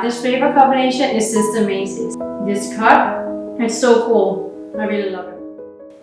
this flavor combination is just amazing. This cup, it's so cool. I really love it.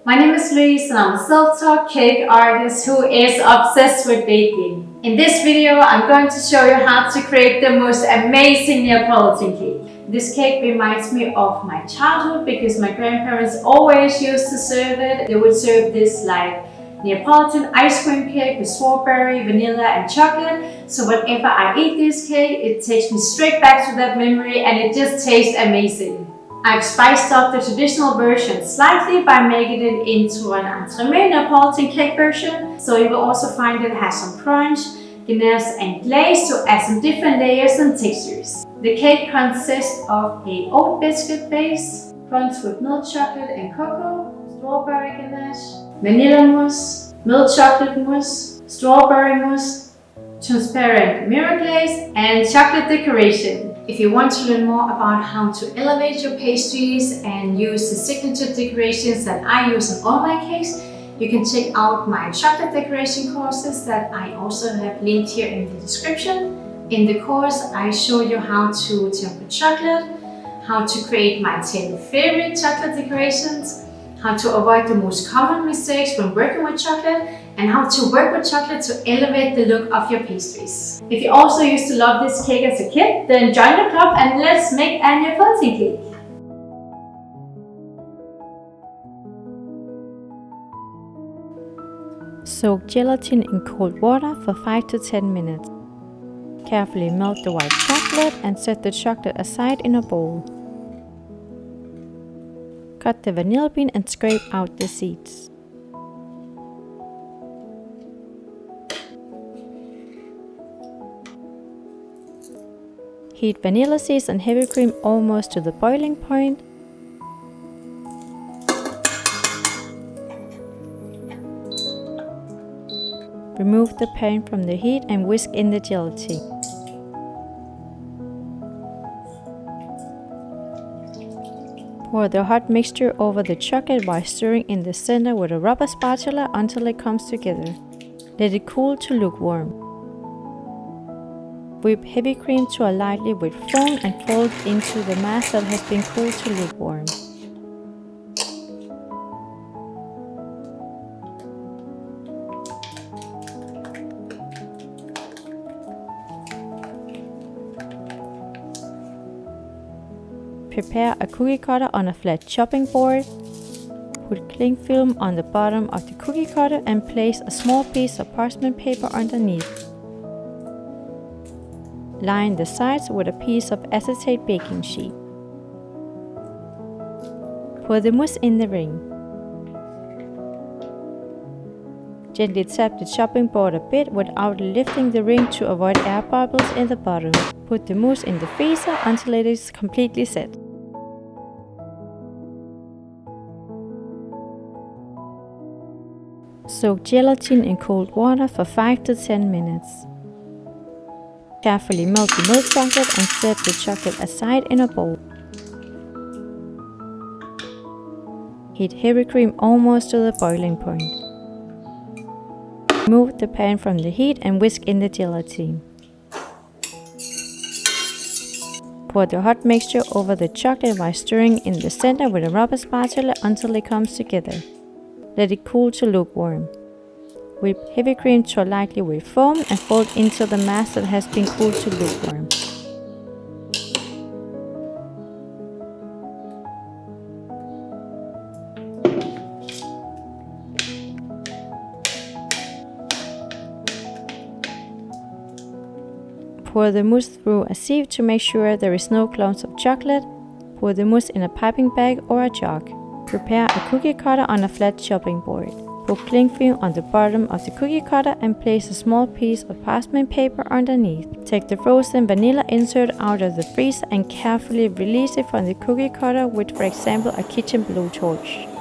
My name is Louise and I'm a self-taught cake artist who is obsessed with baking. In this video, I'm going to show you how to create the most amazing Neapolitan cake. This cake reminds me of my childhood because my grandparents always used to serve it. They would serve this like Neapolitan ice cream cake with strawberry, vanilla and chocolate. So whenever I eat this cake, it takes me straight back to that memory and it just tastes amazing. I've spiced up the traditional version slightly by making it into an Entremet Neapolitan cake version. So you will also find it has some crunch, Ganache and glaze to add some different layers and textures. The cake consists of a oat biscuit base, crunch with milk chocolate and cocoa, strawberry ganache, vanilla mousse, milk chocolate mousse, strawberry mousse, transparent mirror glaze, and chocolate decoration. If you want to learn more about how to elevate your pastries and use the signature decorations that I use on all my cakes, you can check out my chocolate decoration courses that I also have linked here in the description. In the course, I show you how to temper chocolate, how to create my 10 favorite chocolate decorations, how to avoid the most common mistakes when working with chocolate, and how to work with chocolate to elevate the look of your pastries. If you also used to love this cake as a kid, then join the club and let's make a Neapolitan cake. Soak gelatin in cold water for 5 to 10 minutes. Carefully melt the white chocolate and set the chocolate aside in a bowl. Cut the vanilla bean and scrape out the seeds. Heat vanilla seeds and heavy cream almost to the boiling point. Remove the pan from the heat and whisk in the gelatin. Pour the hot mixture over the chocolate while stirring in the center with a rubber spatula until it comes together. Let it cool to lukewarm. Whip heavy cream to a lightly wet foam and fold into the mass that has been cooled to lukewarm. Prepare a cookie cutter on a flat chopping board. Put cling film on the bottom of the cookie cutter and place a small piece of parchment paper underneath. Line the sides with a piece of acetate baking sheet. Pour the mousse in the ring. Gently tap the chopping board a bit without lifting the ring to avoid air bubbles in the bottom. Put the mousse in the freezer until it is completely set. Soak gelatin in cold water for 5 to 10 minutes. Carefully melt the milk chocolate and set the chocolate aside in a bowl. Heat heavy cream almost to the boiling point. Remove the pan from the heat and whisk in the gelatin. Pour the hot mixture over the chocolate while stirring in the center with a rubber spatula until it comes together. Let it cool to lukewarm. Whip heavy cream to a lightly wet foam and fold into the mass that has been cooled to lukewarm. Pour the mousse through a sieve to make sure there is no clumps of chocolate. Pour the mousse in a piping bag or a jug. Prepare a cookie cutter on a flat chopping board. Put cling film on the bottom of the cookie cutter and place a small piece of parchment paper underneath. Take the frozen vanilla insert out of the freezer and carefully release it from the cookie cutter with, for example, a kitchen blowtorch.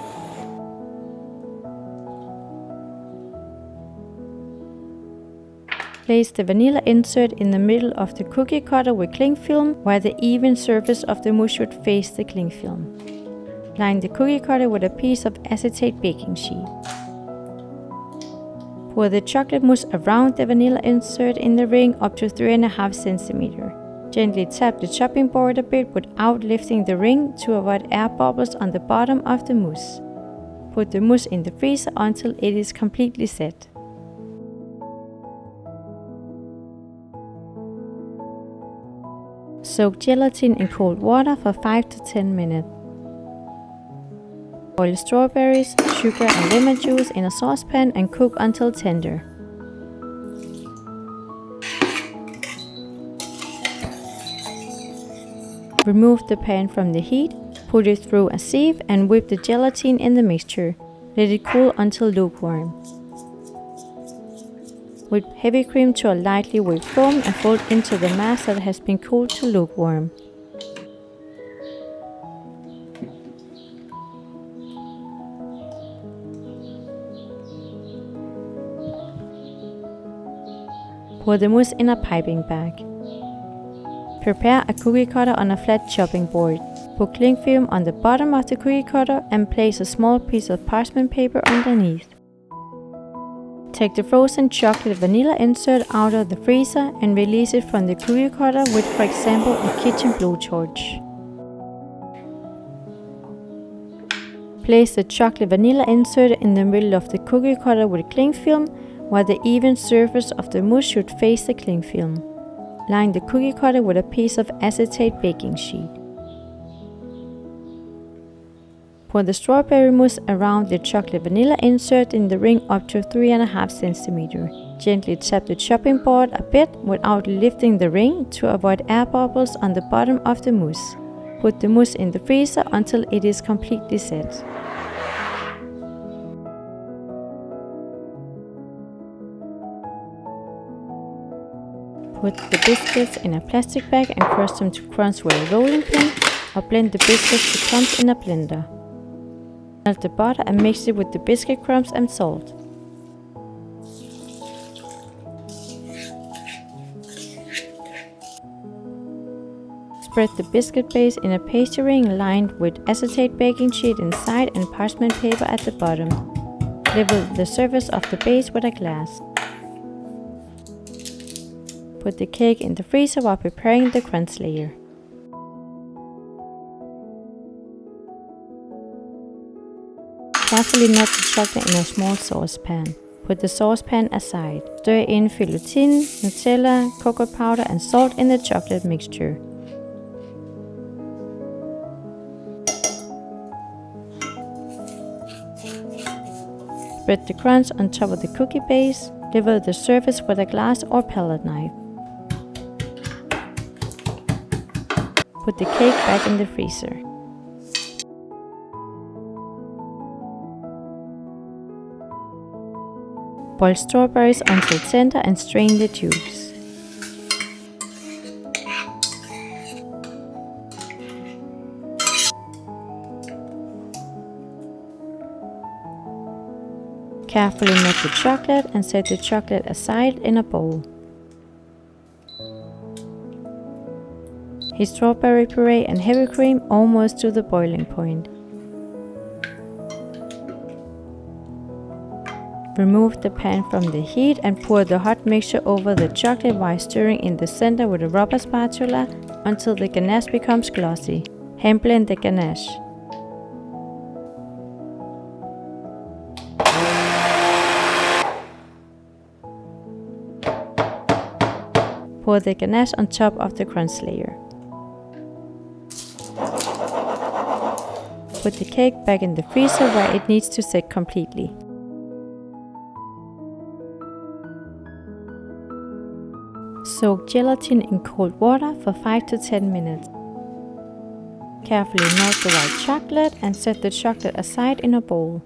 Place the vanilla insert in the middle of the cookie cutter with cling film, while the even surface of the mousse should face the cling film. Line the cookie cutter with a piece of acetate baking sheet. Pour the chocolate mousse around the vanilla insert in the ring up to 3.5 cm. Gently tap the chopping board a bit without lifting the ring to avoid air bubbles on the bottom of the mousse. Put the mousse in the freezer until it is completely set. Soak gelatin in cold water for 5 to 10 minutes. Boil strawberries, sugar and lemon juice in a saucepan and cook until tender. Remove the pan from the heat, put it through a sieve and whip the gelatin in the mixture. Let it cool until lukewarm. Whip heavy cream to a lightly whipped foam and fold into the mass that has been cooled to lukewarm. Pour the mousse in a piping bag. Prepare a cookie cutter on a flat chopping board. Put cling film on the bottom of the cookie cutter and place a small piece of parchment paper underneath. Take the frozen chocolate vanilla insert out of the freezer and release it from the cookie cutter with, for example, a kitchen blowtorch. Place the chocolate vanilla insert in the middle of the cookie cutter with cling film, while the even surface of the mousse should face the cling film. Line the cookie cutter with a piece of acetate baking sheet. Pour the strawberry mousse around the chocolate vanilla insert in the ring up to 3.5 cm. Gently tap the chopping board a bit without lifting the ring to avoid air bubbles on the bottom of the mousse. Put the mousse in the freezer until it is completely set. Put the biscuits in a plastic bag and crush them to crumbs with a rolling pin, or blend the biscuits to crumbs in a blender. Melt the butter and mix it with the biscuit crumbs and salt. Spread the biscuit base in a pastry ring lined with acetate baking sheet inside and parchment paper at the bottom. Level the surface of the base with a glass. Put the cake in the freezer while preparing the crunch layer. Carefully melt the chocolate in a small saucepan. Put the saucepan aside. Stir in fondant, Nutella, cocoa powder and salt in the chocolate mixture. Spread the crunch on top of the cookie base. Level the surface with a glass or palette knife. Put the cake back in the freezer. Boil strawberries until tender and strain the juice. Carefully melt the chocolate and set the chocolate aside in a bowl. Heat strawberry puree and heavy cream almost to the boiling point. Remove the pan from the heat and pour the hot mixture over the chocolate while stirring in the center with a rubber spatula until the ganache becomes glossy. Hand blend the ganache. Pour the ganache on top of the crunch layer. Put the cake back in the freezer where it needs to set completely. Soak gelatin in cold water for 5 to 10 minutes. Carefully melt the white chocolate and set the chocolate aside in a bowl.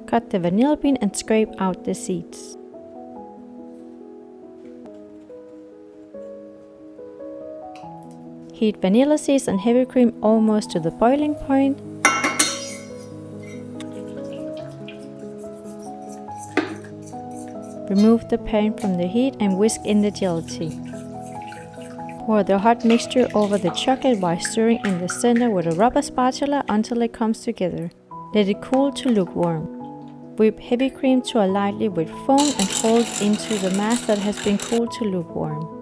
Cut the vanilla bean and scrape out the seeds. Heat vanilla seeds and heavy cream almost to the boiling point. Remove the pan from the heat and whisk in the gelatin. Pour the hot mixture over the chocolate while stirring in the center with a rubber spatula until it comes together. Let it cool to lukewarm. Whip heavy cream to a lightly whipped foam and fold into the mass that has been cooled to lukewarm.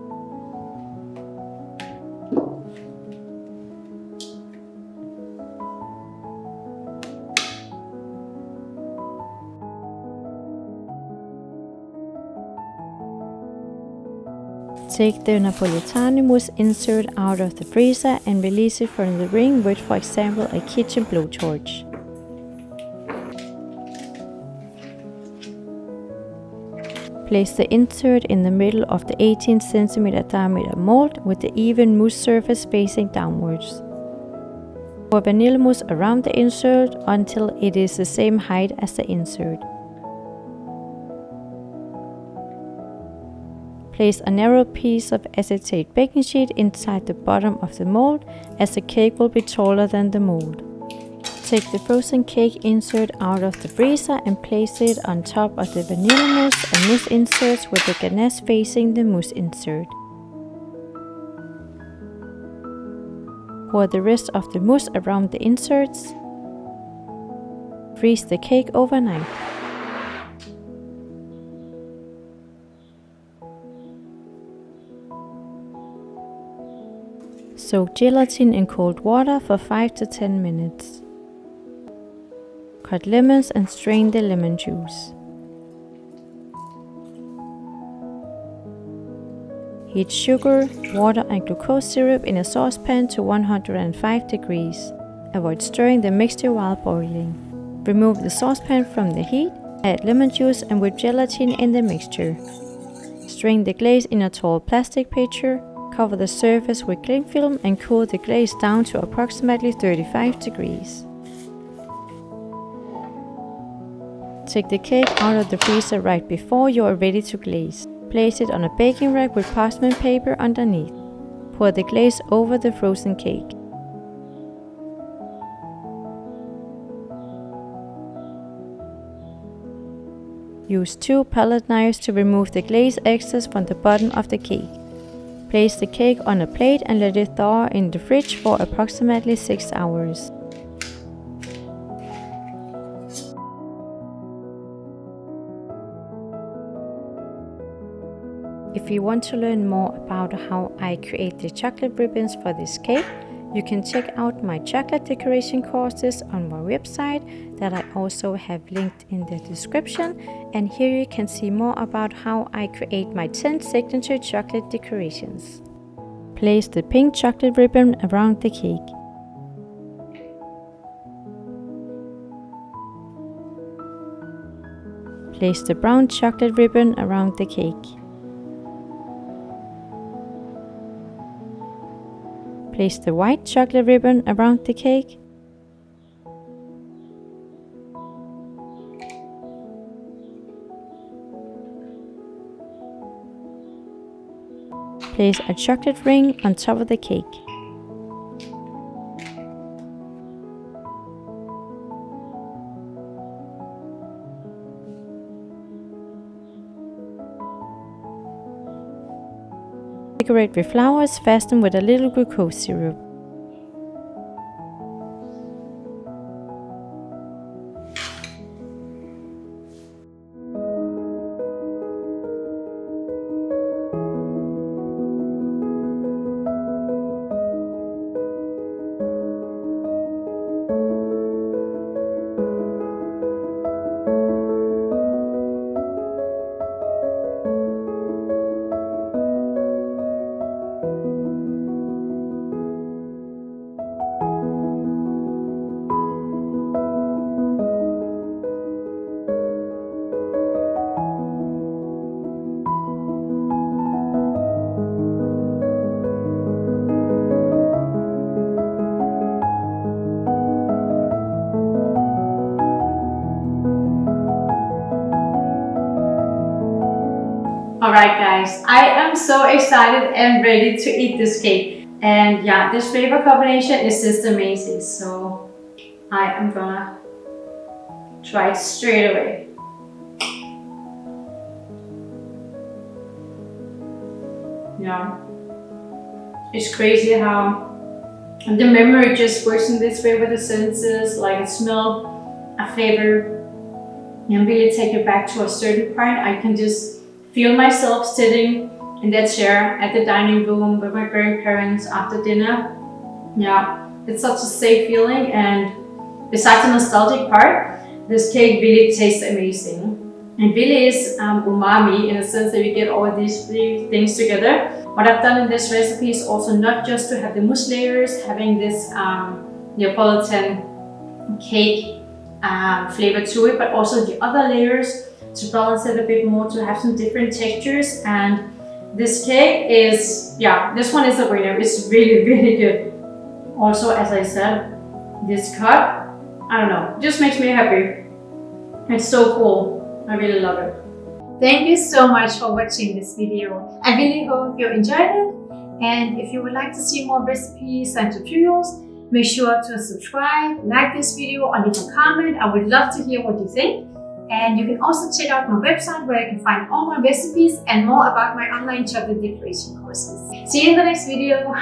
Take the Neapolitan mousse insert out of the freezer and release it from the ring with, for example, a kitchen blowtorch. Place the insert in the middle of the 18 cm diameter mold with the even mousse surface facing downwards. Pour vanilla mousse around the insert until it is the same height as the insert. Place a narrow piece of acetate baking sheet inside the bottom of the mold, as the cake will be taller than the mold. Take the frozen cake insert out of the freezer and place it on top of the vanilla mousse and mousse inserts with the ganache facing the mousse insert. Pour the rest of the mousse around the inserts. Freeze the cake overnight. Soak gelatin in cold water for 5 to 10 minutes. Cut lemons and strain the lemon juice. Heat sugar, water and glucose syrup in a saucepan to 105 degrees. Avoid stirring the mixture while boiling. Remove the saucepan from the heat, add lemon juice and whip gelatin in the mixture. Strain the glaze in a tall plastic pitcher. Cover the surface with cling film and cool the glaze down to approximately 35 degrees. Take the cake out of the freezer right before you are ready to glaze. Place it on a baking rack with parchment paper underneath. Pour the glaze over the frozen cake. Use 2 palette knives to remove the glaze excess from the bottom of the cake. Place the cake on a plate and let it thaw in the fridge for approximately 6 hours. If you want to learn more about how I create the chocolate ribbons for this cake, you can check out my chocolate decoration courses on my website that I also have linked in the description, and here you can see more about how I create my 10 signature chocolate decorations. Place the pink chocolate ribbon around the cake. Place the brown chocolate ribbon around the cake. Place the white chocolate ribbon around the cake. Place a chocolate ring on top of the cake. Decorate with flowers, fasten with a little glucose syrup. Alright guys, I am so excited and ready to eat this cake. And yeah, this flavor combination is just amazing. So I am gonna try it straight away. Yeah, it's crazy how the memory just works in this way with the senses, like a smell, a flavor, and really take you back to a certain point. I can just feel myself sitting in that chair at the dining room with my grandparents after dinner. Yeah, it's such a safe feeling, and besides the nostalgic part, this cake really tastes amazing. It really is umami in a sense that we get all these three things together. What I've done in this recipe is also not just to have the mousse layers, having this Neapolitan cake flavor to it, but also the other layers to balance it a bit more, to have some different textures. And this cake is, yeah, this one is a winner. It's really, really good. Also, as I said, this cut, I don't know, just makes me happy. It's so cool. I really love it. Thank you so much for watching this video. I really hope you enjoyed it. And if you would like to see more recipes and tutorials, make sure to subscribe, like this video, or leave a comment. I would love to hear what you think. And you can also check out my website where you can find all my recipes and more about my online chocolate decoration courses. See you in the next video.